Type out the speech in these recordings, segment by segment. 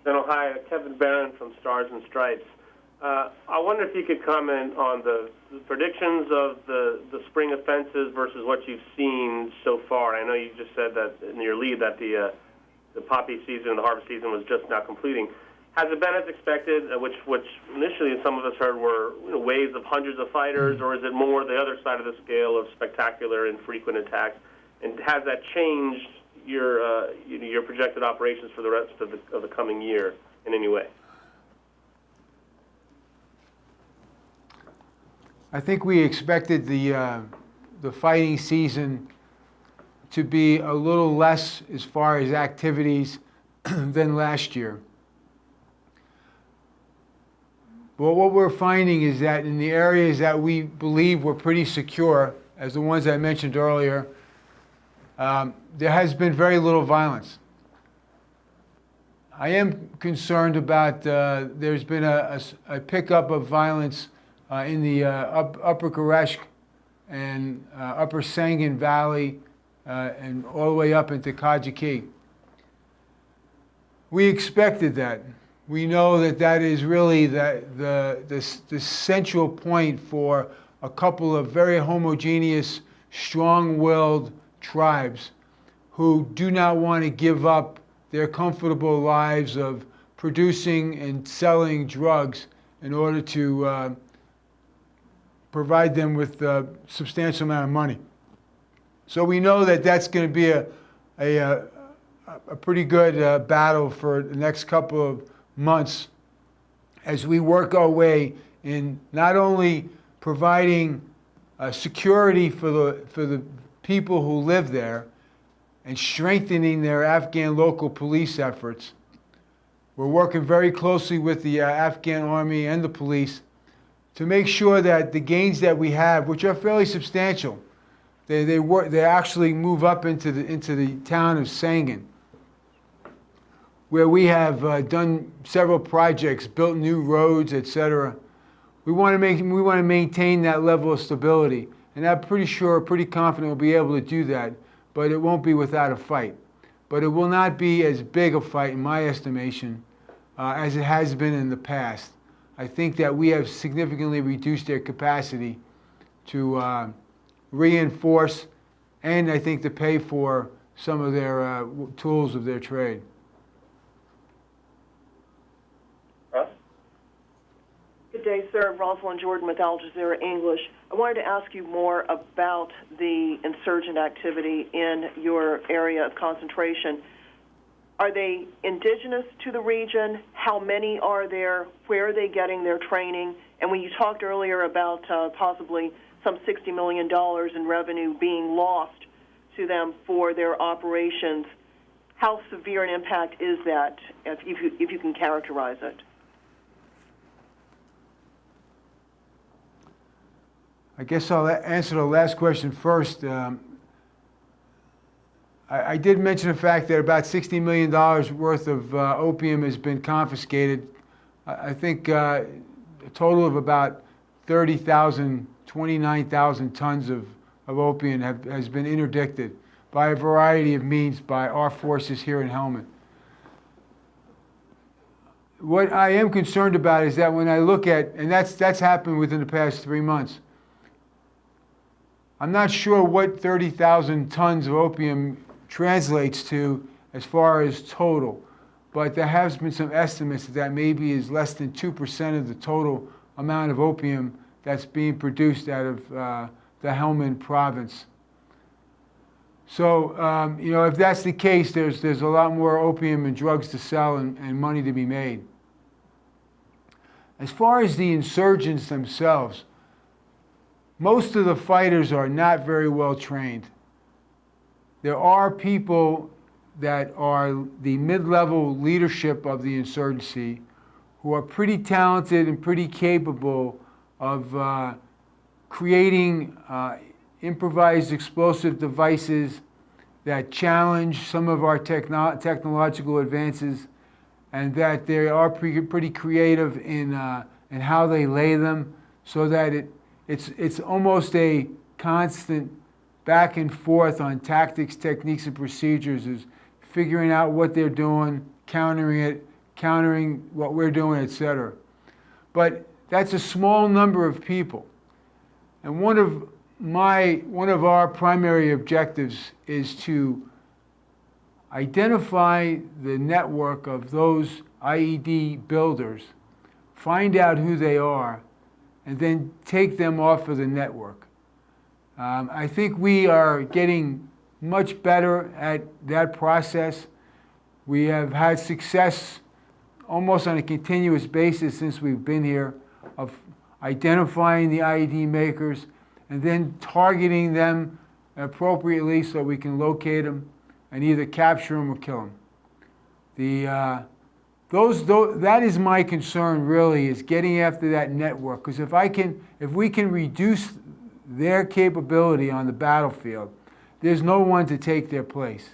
General, hi, Kevin Barron from Stars and Stripes. I wonder if you could comment on the predictions of the spring offenses versus what you've seen so far. I know you just said that in your lead that the poppy season, the harvest season, was just now completing. Has it been as expected, which initially some of us heard were waves of hundreds of fighters, or is it more the other side of the scale of spectacular and frequent attacks? And has that changed your projected operations for the rest of the coming year in any way? I think we expected the fighting season to be a little less as far as activities than last year. But what we're finding is that in the areas that we believe were pretty secure, as the ones I mentioned earlier, there has been very little violence. I am concerned about there's been a pickup of violence in the Upper Gereshk and Upper Sangin Valley and all the way up into Kajiki. We expected that. We know that that is really the central point for a couple of very homogeneous, strong-willed tribes who do not want to give up their comfortable lives of producing and selling drugs in order to provide them with a substantial amount of money. So we know that that's going to be a pretty good battle for the next couple of months as we work our way in not only providing security for the people who live there and strengthening their Afghan local police efforts. We're working very closely with the Afghan army and the police to make sure that the gains that we have, which are fairly substantial, they actually move up into the town of Sangin, where we have done several projects, built new roads, etc. We want to maintain that level of stability, and I'm pretty confident we'll be able to do that. But it won't be without a fight. But it will not be as big a fight, in my estimation, as it has been in the past. I think that we have significantly reduced their capacity to reinforce, and I think to pay for some of their tools of their trade. Good day, sir. Rosalind Jordan with Al Jazeera English. I wanted to ask you more about the insurgent activity in your area of concentration. Are they indigenous to the region? How many are there? Where are they getting their training? And when you talked earlier about possibly some $60 million in revenue being lost to them for their operations, how severe an impact is that, if you can characterize it? I guess I'll answer the last question first. I did mention the fact that about $60 million worth of opium has been confiscated. I think a total of about 29,000 tons of opium has been interdicted by a variety of means by our forces here in Helmand. What I am concerned about is that when I look at, and that's happened within the past 3 months, I'm not sure what 30,000 tons of opium translates to as far as total, but there has been some estimates that maybe is less than 2% of the total amount of opium that's being produced out of the Helmand province. So, if that's the case, there's a lot more opium and drugs to sell and money to be made. As far as the insurgents themselves, most of the fighters are not very well trained. There are people that are the mid-level leadership of the insurgency who are pretty talented and pretty capable of creating improvised explosive devices that challenge some of our technological advances, and that they are pretty creative in how they lay them, so that it's almost a constant back and forth on tactics, techniques, and procedures, is figuring out what they're doing, countering it, countering what we're doing, etc. But that's a small number of people. And one of our primary objectives is to identify the network of those IED builders, find out who they are, and then take them off of the network. I think we are getting much better at that process. We have had success almost on a continuous basis since we've been here of identifying the IED makers and then targeting them appropriately so we can locate them and either capture them or kill them. That is my concern really, is getting after that network, because if we can reduce their capability on the battlefield, there's no one to take their place.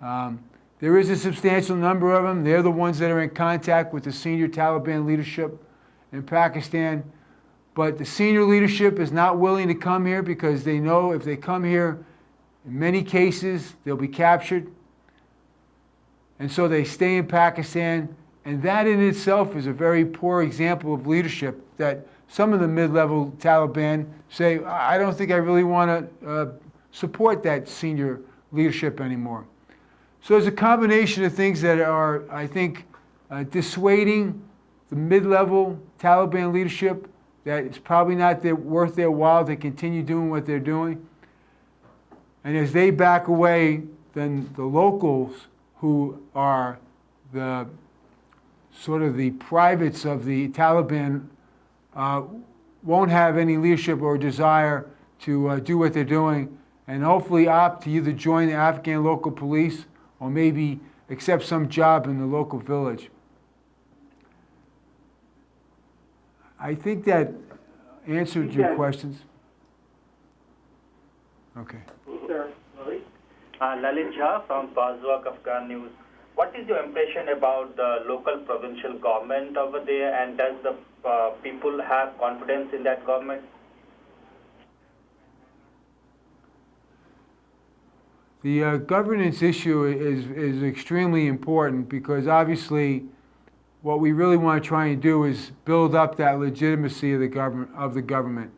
There is a substantial number of them. They're the ones that are in contact with the senior Taliban leadership in Pakistan. But the senior leadership is not willing to come here because they know if they come here, in many cases, they'll be captured. And so they stay in Pakistan. And that in itself is a very poor example of leadership that some of the mid-level Taliban say, I don't think I really want to support that senior leadership anymore. So there's a combination of things that are, I think, dissuading the mid-level Taliban leadership that it's probably not worth their while to continue doing what they're doing. And as they back away, then the locals who are the sort of the privates of the Taliban won't have any leadership or desire to do what they're doing, and hopefully opt to either join the Afghan local police or maybe accept some job in the local village. I think that answered your questions. Okay. Sir. Lalit Jha from Pazwak Afghan News. What is your impression about the local provincial government over there, and does the people have confidence in that government? The governance issue is extremely important because obviously what we really want to try and do is build up that legitimacy of the government.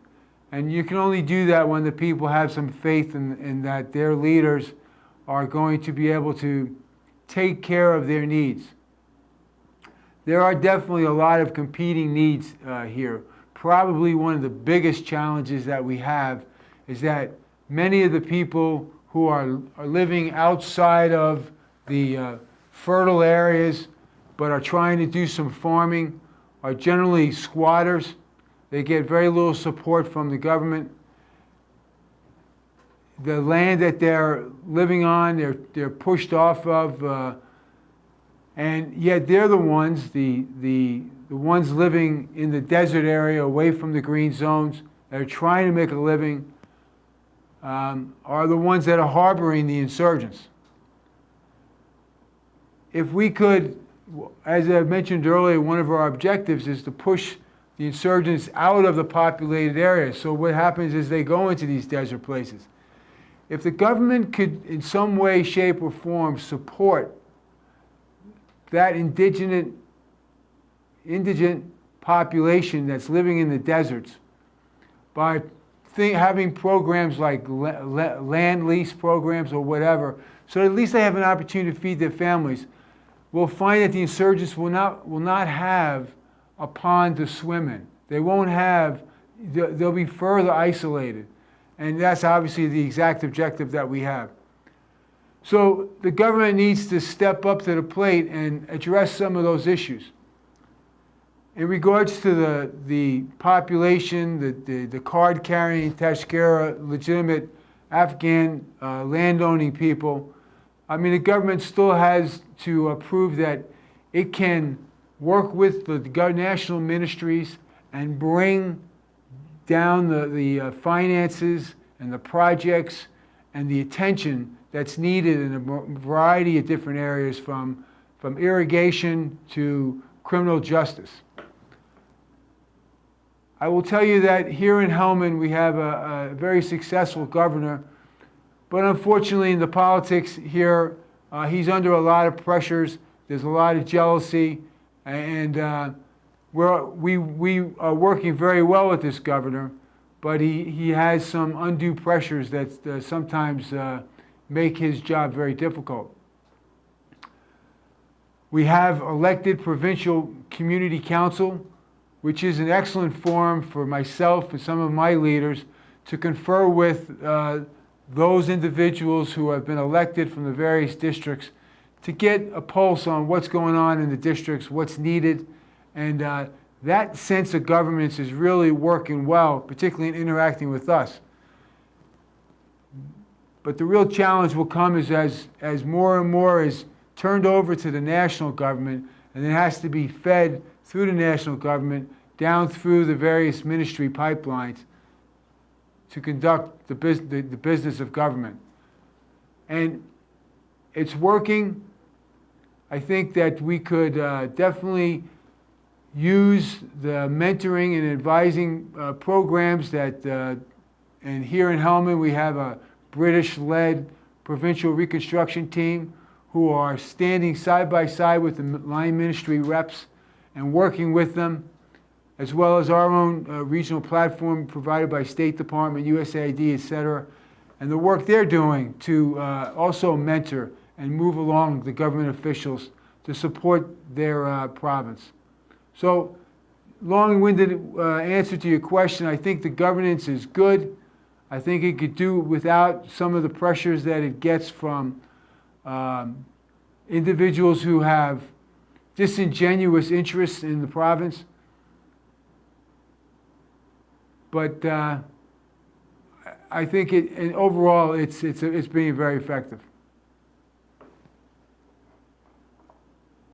And you can only do that when the people have some faith in that their leaders are going to be able to take care of their needs. There are definitely a lot of competing needs here. Probably one of the biggest challenges that we have is that many of the people who are living outside of the fertile areas but are trying to do some farming are generally squatters. They get very little support from the government. The land that they're living on, they're pushed off of, and yet they're the ones, the ones living in the desert area away from the green zones that are trying to make a living, are the ones that are harboring the insurgents. If we could, as I mentioned earlier, one of our objectives is to push the insurgents out of the populated areas. So what happens is they go into these desert places. If the government could, in some way, shape, or form, support that indigent population that's living in the deserts by having programs like land lease programs or whatever, so at least they have an opportunity to feed their families, we'll find that the insurgents will not have a pond to swim in. They won't have, they'll be further isolated. And that's obviously the exact objective that we have. So the government needs to step up to the plate and address some of those issues. In regards to the population, the card-carrying Tashkara, legitimate Afghan landowning people, I mean, the government still has to prove that it can work with the national ministries and bring down the finances and the projects and the attention that's needed in a variety of different areas, from irrigation to criminal justice. I will tell you that here in Helmand we have a very successful governor, but unfortunately in the politics here he's under a lot of pressures There's a lot of jealousy, and we are working very well with this governor, but he has some undue pressures that sometimes make his job very difficult. We have elected provincial community council, which is an excellent forum for myself and some of my leaders to confer with those individuals who have been elected from the various districts to get a pulse on what's going on in the districts, what's needed, and that sense of governance is really working well, particularly in interacting with us. But the real challenge will come as more and more is turned over to the national government, and it has to be fed through the national government down through the various ministry pipelines to conduct the business of government. And it's working. I think that we could definitely use the mentoring and advising programs that, and here in Helmand we have a British-led provincial reconstruction team who are standing side by side with the line ministry reps and working with them, as well as our own regional platform provided by State Department, USAID, etc., and the work they're doing to also mentor and move along the government officials to support their province. So, long-winded answer to your question, I think the governance is good. I think it could do without some of the pressures that it gets from individuals who have disingenuous interests in the province. But I think overall it's being very effective.